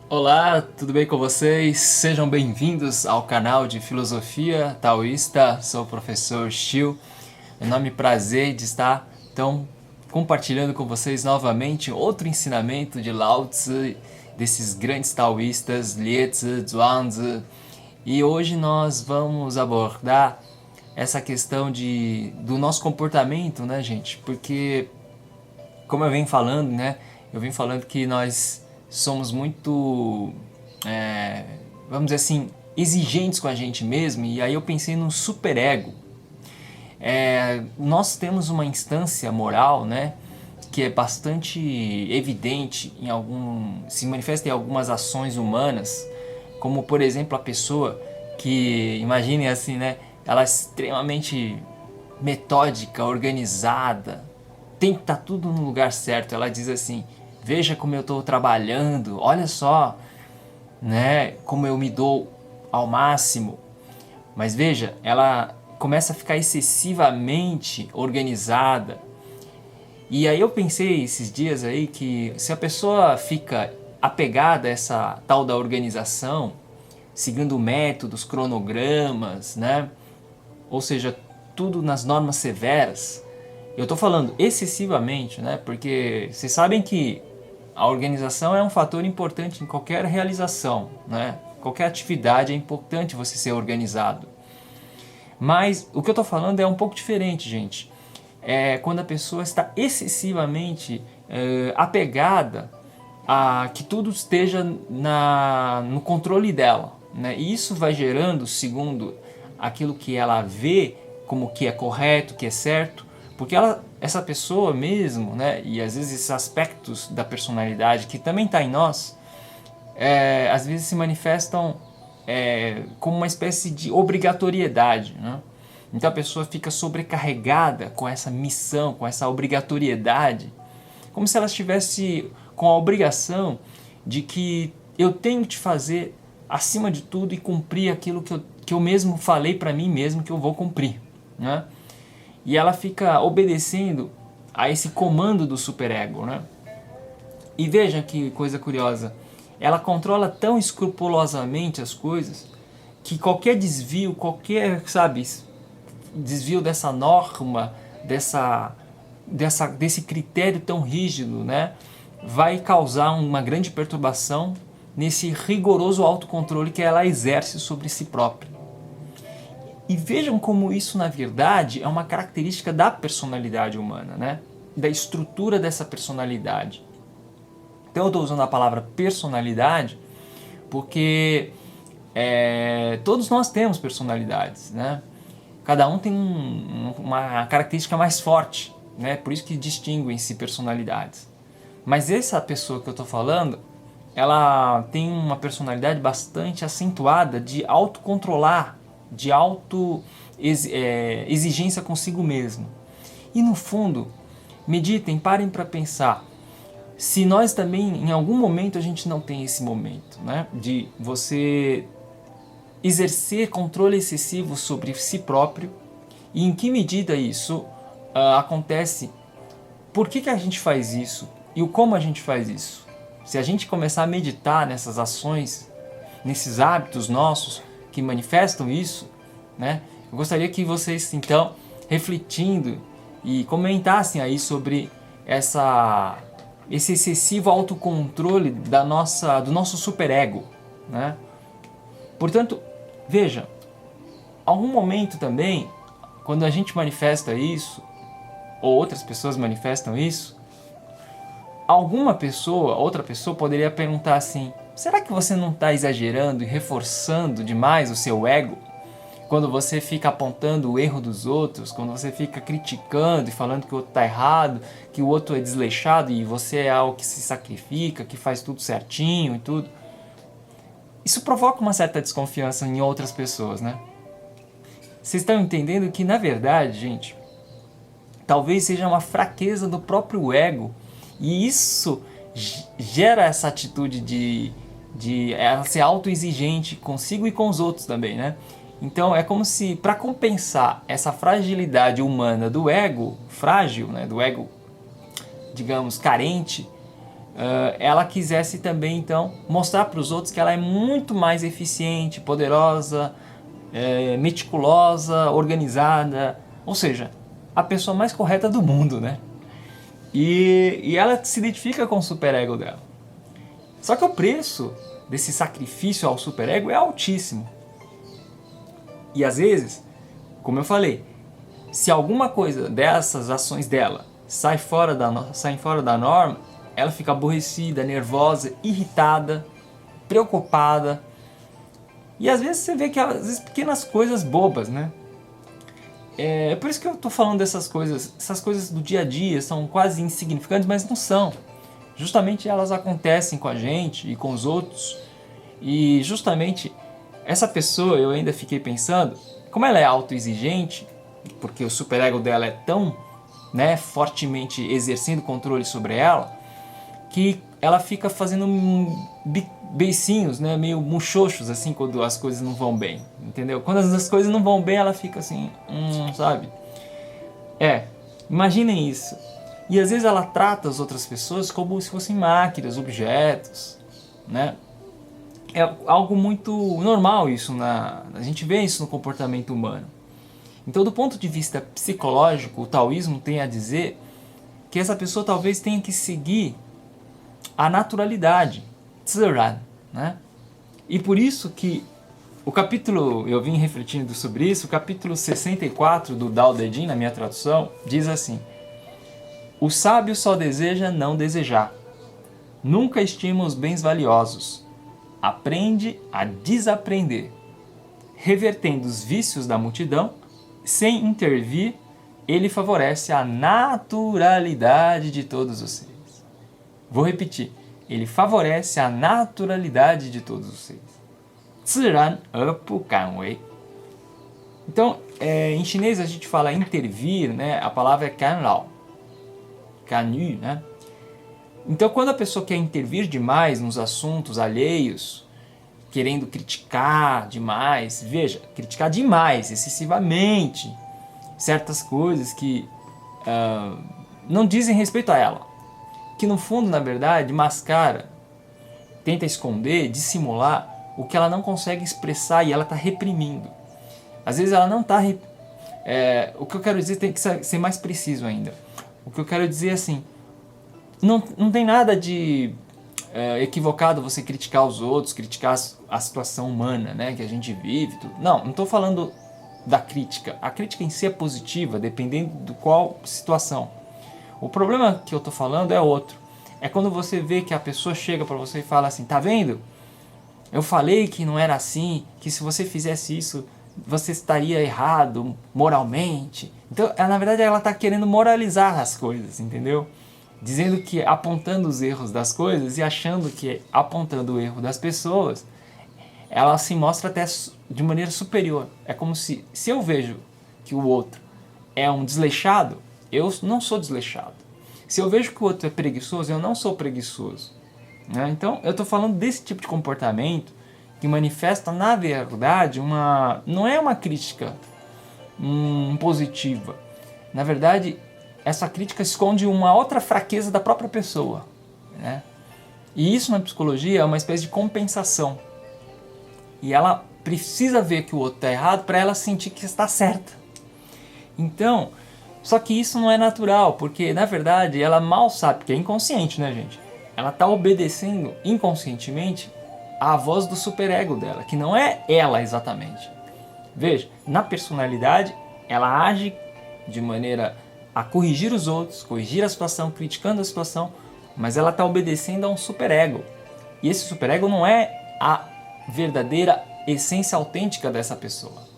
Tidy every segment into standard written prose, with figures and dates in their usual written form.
Olá, tudo bem com vocês? Sejam bem-vindos ao canal de Filosofia Taoísta. Sou o professor Shil. Enorme prazer de estar compartilhando com vocês novamente outro ensinamento de Lao Tzu, desses grandes taoístas, Liezi, Zhuangzi. E hoje nós vamos abordar essa questão do nosso comportamento, né, gente? Porque, como eu venho falando, né, eu venho falando que nós somos muito, vamos dizer assim, exigentes com a gente mesmo, e aí eu pensei no superego. Nós temos uma instância moral, né, que é bastante evidente se manifesta em algumas ações humanas, como por exemplo a pessoa que, imaginem assim, né, ela é extremamente metódica, organizada, tem que estar tudo no lugar certo. Ela diz assim: veja como eu estou trabalhando, olha só, né, como eu me dou ao máximo. Mas veja, ela começa a ficar excessivamente organizada. E aí eu pensei esses dias aí que se a pessoa fica apegada a essa tal da organização, seguindo métodos, cronogramas, né? Ou seja, tudo nas normas severas. Eu estou falando excessivamente, né? Porque vocês sabem que a organização é um fator importante em qualquer realização, né? Qualquer atividade é importante você ser organizado. Mas o que eu estou falando é um pouco diferente, gente. É quando a pessoa está excessivamente apegada a que tudo esteja no controle dela, né? E isso vai gerando, segundo aquilo que ela vê como que é correto, que é certo, porque essa pessoa mesmo, né? E às vezes esses aspectos da personalidade que também está em nós, às vezes se manifestam como uma espécie de obrigatoriedade, né? Então a pessoa fica sobrecarregada com essa missão, com essa obrigatoriedade, como se ela estivesse com a obrigação de que eu tenho que fazer acima de tudo e cumprir aquilo que eu mesmo falei para mim mesmo que eu vou cumprir, né? E ela fica obedecendo a esse comando do superego, né? E veja que coisa curiosa, ela controla tão escrupulosamente as coisas que qualquer desvio, sabe, desvio dessa norma, desse critério tão rígido, né, vai causar uma grande perturbação nesse rigoroso autocontrole que ela exerce sobre si própria. E vejam como isso, na verdade, é uma característica da personalidade humana, né? Da estrutura dessa personalidade. Então eu estou usando a palavra personalidade porque todos nós temos personalidades, né? Cada um tem uma característica mais forte, né? Por isso que distinguem-se personalidades. Mas essa pessoa que eu estou falando, ela tem uma personalidade bastante acentuada de autocontrolar, de exigência consigo mesmo. E no fundo, meditem, parem para pensar. Se nós também, em algum momento, a gente não tem esse momento, né, de você exercer controle excessivo sobre si próprio, e em que medida isso acontece, por que a gente faz isso e o como a gente faz isso. Se a gente começar a meditar nessas ações, nesses hábitos nossos que manifestam isso, né, eu gostaria que vocês, então, refletindo e comentassem aí sobre esse excessivo autocontrole do nosso superego, né? Portanto, veja, algum momento também, quando a gente manifesta isso, ou outras pessoas manifestam isso, outra pessoa poderia perguntar assim: será que você não está exagerando e reforçando demais o seu ego? Quando você fica apontando o erro dos outros, quando você fica criticando e falando que o outro está errado, que o outro é desleixado e você é algo que se sacrifica, que faz tudo certinho e tudo. Isso provoca uma certa desconfiança em outras pessoas, né? Vocês estão entendendo que, na verdade, gente, talvez seja uma fraqueza do próprio ego, e isso gera essa atitude de ela ser autoexigente consigo e com os outros também, né? Então é como se, para compensar essa fragilidade humana do ego frágil, né, do ego, digamos, carente, ela quisesse também então mostrar para os outros que ela é muito mais eficiente, poderosa, meticulosa, organizada, ou seja, a pessoa mais correta do mundo, né? E ela se identifica com o superego dela. Só que o preço desse sacrifício ao superego é altíssimo. E às vezes, como eu falei, se alguma coisa dessas ações dela saem fora da norma, ela fica aborrecida, nervosa, irritada, preocupada. E às vezes você vê que às vezes pequenas coisas bobas, né? É por isso que eu tô falando dessas coisas. Essas coisas do dia a dia são quase insignificantes, mas não são. Justamente elas acontecem com a gente e com os outros. E justamente essa pessoa, eu ainda fiquei pensando, como ela é autoexigente, porque o superego dela é tão, né, fortemente exercendo controle sobre ela, que ela fica fazendo beicinhos, né, meio muxoxos assim quando as coisas não vão bem, entendeu? Quando as coisas não vão bem, ela fica assim, sabe? Imaginem isso. E às vezes ela trata as outras pessoas como se fossem máquinas, objetos, né? É algo muito normal isso, a gente vê isso no comportamento humano. Então, do ponto de vista psicológico, o taoísmo tem a dizer que essa pessoa talvez tenha que seguir a naturalidade, Ziran, né? E por isso que o capítulo, eu vim refletindo sobre isso, o capítulo 64 do Dao De Jing, na minha tradução, diz assim: o sábio só deseja não desejar, nunca estima os bens valiosos, aprende a desaprender, revertendo os vícios da multidão, sem intervir, ele favorece a naturalidade de todos os seres. Vou repetir, ele favorece a naturalidade de todos os seres. Ziran Pu Kan Wei. Então, em chinês a gente fala intervir, né? A palavra é Kan Lao, Kan Yu, né? Então, quando a pessoa quer intervir demais nos assuntos alheios, querendo criticar demais, veja, criticar demais, excessivamente, certas coisas que não dizem respeito a ela, que no fundo, na verdade, mascara, tenta esconder, dissimular o que ela não consegue expressar e ela está reprimindo. Às vezes ela não está... o que eu quero dizer tem que ser mais preciso ainda. O que eu quero dizer é assim, não tem nada de equivocado você criticar os outros, criticar a situação humana, né, que a gente vive. Tudo. Não estou falando da crítica. A crítica em si é positiva, dependendo de qual situação. O problema que eu estou falando é outro. É quando você vê que a pessoa chega para você e fala assim, tá vendo? Eu falei que não era assim, que se você fizesse isso, você estaria errado moralmente. Então, na verdade, ela está querendo moralizar as coisas, entendeu? Dizendo que apontando os erros das coisas e achando que apontando o erro das pessoas, ela se mostra até de maneira superior. É como se eu vejo que o outro é um desleixado, eu não sou desleixado. Se eu vejo que o outro é preguiçoso, eu não sou preguiçoso. Né? Então, eu estou falando desse tipo de comportamento que manifesta, na verdade, não é uma crítica positiva. Na verdade, essa crítica esconde uma outra fraqueza da própria pessoa. Né? E isso na psicologia é uma espécie de compensação. E ela precisa ver que o outro está errado para ela sentir que está certa. Então, só que isso não é natural, porque na verdade ela mal sabe, porque é inconsciente, né, gente? Ela está obedecendo inconscientemente à voz do superego dela, que não é ela exatamente. Veja, na personalidade ela age de maneira a corrigir os outros, corrigir a situação, criticando a situação, mas ela está obedecendo a um superego. E esse superego não é a verdadeira essência autêntica dessa pessoa.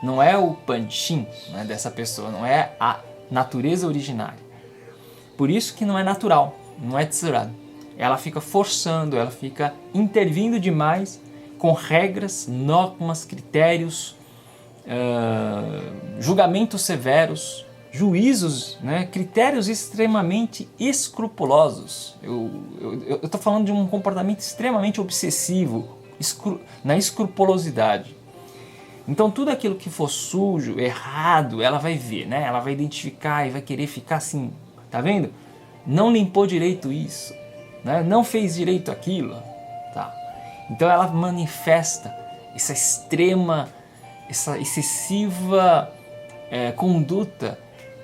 Não é o Panchen, né, dessa pessoa, não é a natureza originária. Por isso que não é natural, não é Ziran. Ela fica forçando, ela fica intervindo demais com regras, normas, critérios, julgamentos severos, juízos, né, critérios extremamente escrupulosos. Eu estou falando de um comportamento extremamente obsessivo, na escrupulosidade. Então tudo aquilo que for sujo, errado, ela vai ver, né? Ela vai identificar e vai querer ficar assim, tá vendo? Não limpou direito isso, né? Não fez direito aquilo. Tá. Então ela manifesta essa extrema, essa excessiva conduta,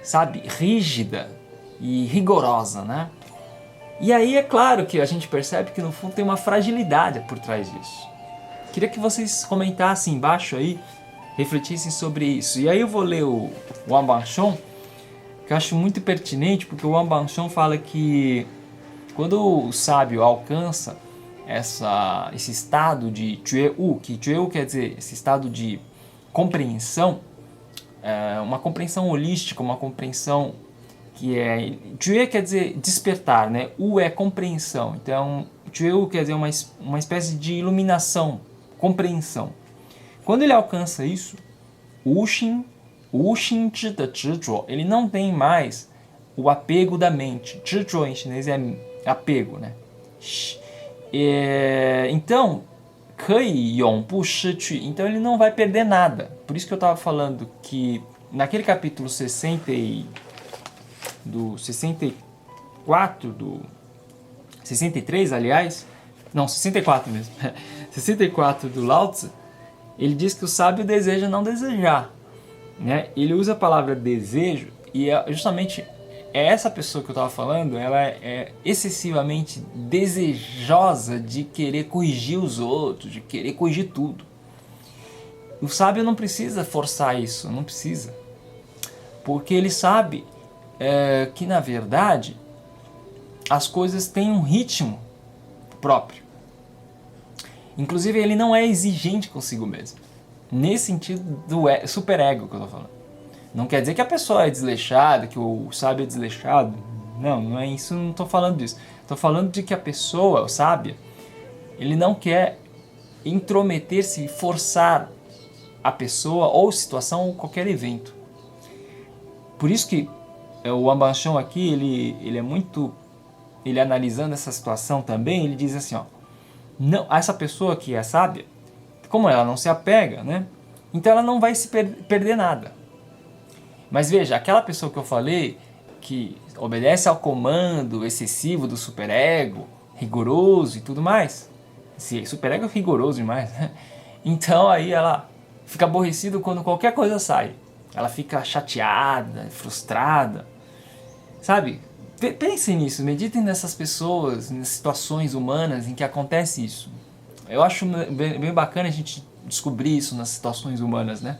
sabe, rígida e rigorosa, né? E aí é claro que a gente percebe que no fundo tem uma fragilidade por trás disso. Queria que vocês comentassem embaixo aí, refletissem sobre isso. E aí eu vou ler o Wang Banshong, que eu acho muito pertinente, porque o Wang Banshong fala que quando o sábio alcança esse estado de Jue-Wu, que Jue-Wu quer dizer esse estado de compreensão, uma compreensão holística, uma compreensão que é... Jue quer dizer despertar, né? U é compreensão. Então, Jue-Wu quer dizer uma espécie de iluminação, compreensão. Quando ele alcança isso, Wu Xin Zhi de Zhizhuo, ele não tem mais o apego da mente. Zhizhuo em chinês é apego, né? Então, Kei Yong Bu Shi Qu, então ele não vai perder nada. Por isso que eu estava falando que naquele capítulo 63, aliás, não, 64 mesmo, 64 do Lao Tzu, ele diz que o sábio deseja não desejar, né? Ele usa a palavra desejo e justamente essa pessoa que eu estava falando, ela é excessivamente desejosa de querer corrigir os outros, de querer corrigir tudo. O sábio não precisa forçar isso, não precisa, porque ele sabe que na verdade as coisas têm um ritmo próprio. Inclusive ele não é exigente consigo mesmo, nesse sentido do superego que eu estou falando. Não quer dizer que a pessoa é desleixada, que o sábio é desleixado. Não é isso, não estou falando disso. Estou falando de que a pessoa, o sábio, ele não quer intrometer-se e forçar a pessoa ou situação ou qualquer evento. Por isso que o Wang Banshong aqui, ele analisando essa situação também, ele diz assim, ó, não, essa pessoa que é sábia, como ela não se apega, né? Então ela não vai se perder nada. Mas veja, aquela pessoa que eu falei, que obedece ao comando excessivo do superego, rigoroso e tudo mais, esse superego é rigoroso demais, né? Então aí ela fica aborrecida quando qualquer coisa sai. Ela fica chateada, frustrada, sabe? Pensem nisso, meditem nessas pessoas, nas situações humanas em que acontece isso. Eu acho bem bacana a gente descobrir isso nas situações humanas, né?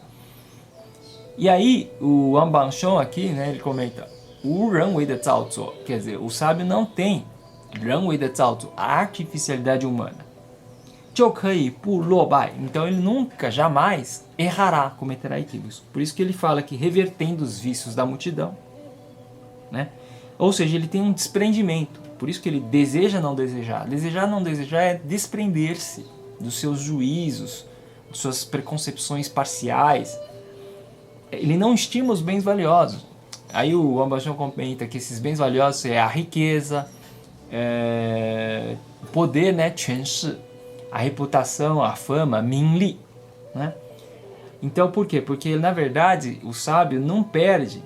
E aí, o Wang Banshong aqui, né, ele comenta, Wu Ren Wei de Zao Zuo, quer dizer, o sábio não tem Ren Wei de Zao Zuo, a artificialidade humana. Jiu Kei Bu Luo Bai, então ele nunca, jamais errará, cometerá equívocos. Por isso que ele fala que revertendo os vícios da multidão, né? Ou seja, ele tem um desprendimento, por isso que ele deseja não desejar. Desejar não desejar é desprender-se dos seus juízos, de suas preconcepções parciais. Ele não estima os bens valiosos. Aí o Wang Banshong comenta que esses bens valiosos é a riqueza, o poder, né, Quan Shi, a reputação, a fama, Min Li, né? Então por quê? Porque na verdade o sábio não perde,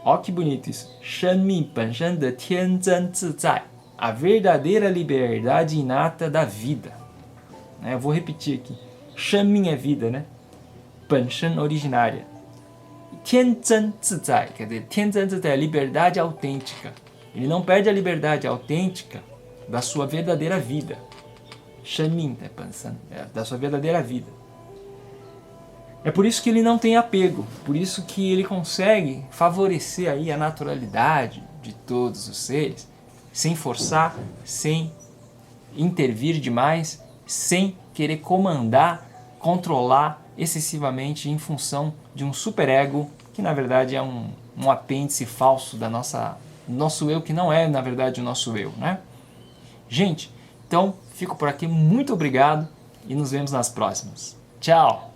ó que bonito isso, Shen Min Ben Shen de Tian Zhen Zi Zai, a verdadeira liberdade inata da vida. Eu vou repetir aqui, Shen Min é vida, né? Ben Shen originária. Tian Zhen Zi Zai, quer dizer, Tian Zhen Zi Zai é a liberdade autêntica. Ele não perde a liberdade autêntica da sua verdadeira vida. Shen Min, da sua verdadeira vida. É por isso que ele não tem apego, por isso que ele consegue favorecer aí a naturalidade de todos os seres, sem forçar, sem intervir demais, sem querer comandar, controlar excessivamente em função de um superego que na verdade é um apêndice falso do nosso eu, que não é na verdade o nosso eu, né? Gente, então fico por aqui, muito obrigado e nos vemos nas próximas. Tchau!